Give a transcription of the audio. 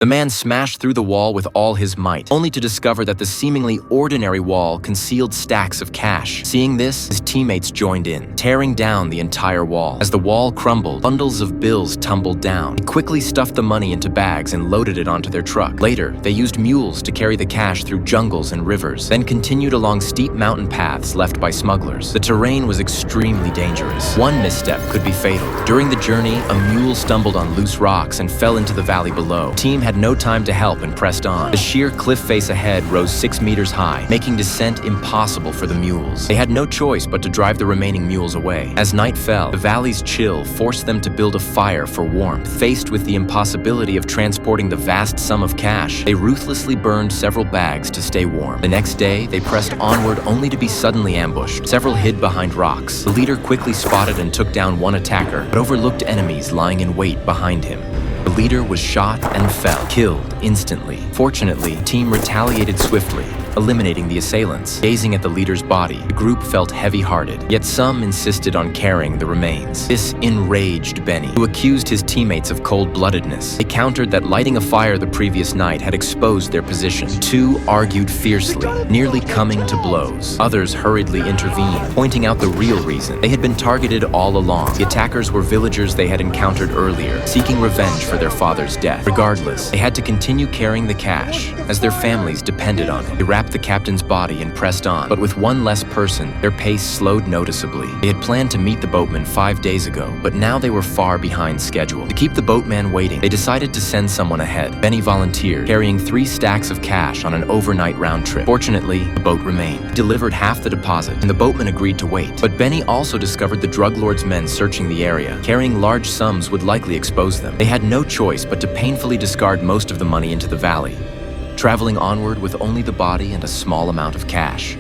The man smashed through the wall with all his might, only to discover that the seemingly ordinary wall concealed stacks of cash. Seeing this, his teammates joined in, tearing down the entire wall. As the wall crumbled, bundles of bills tumbled down. They quickly stuffed the money into bags and loaded it onto their truck. Later, they used mules to carry the cash through jungles and rivers, then continued along steep mountain paths left by smugglers. The terrain was extremely dangerous. One misstep could be fatal. During the journey, a mule stumbled on loose rocks and fell into the valley below. The team had no time to help and pressed on. The sheer cliff face ahead rose 6 meters high, making descent impossible for the mules. They had no choice but to drive the remaining mules away. As night fell, the valley's chill forced them to build a fire for warmth. Faced with the impossibility of transporting the vast sum of cash, they ruthlessly burned several bags to stay warm. The next day, they pressed onward only to be suddenly ambushed. Several hid behind rocks. The leader quickly spotted and took down one attacker, but overlooked enemies lying in wait behind him. The leader was shot and fell, killed instantly. Fortunately, the team retaliated swiftly, eliminating the assailants. Gazing at the leader's body, the group felt heavy-hearted, yet some insisted on carrying the remains. This enraged Benny, who accused his teammates of cold-bloodedness. They countered that lighting a fire the previous night had exposed their position. Two argued fiercely, nearly coming to blows. Others hurriedly intervened, pointing out the real reason. They had been targeted all along. The attackers were villagers they had encountered earlier, seeking revenge for their father's death. Regardless, they had to continue carrying the cash, as their families depended on it. They wrapped the captain's body and pressed on, but with one less person, their pace slowed noticeably. They had planned to meet the boatman 5 days ago, but now they were far behind schedule. To keep the boatman waiting, they decided to send someone ahead. Benny volunteered, carrying 3 stacks of cash on an overnight round trip. Fortunately, the boat remained. He delivered half the deposit, and the boatman agreed to wait. But Benny also discovered the drug lord's men searching the area. Carrying large sums would likely expose them. They had no choice but to painfully discard most of the money into the valley, traveling onward with only the body and a small amount of cash.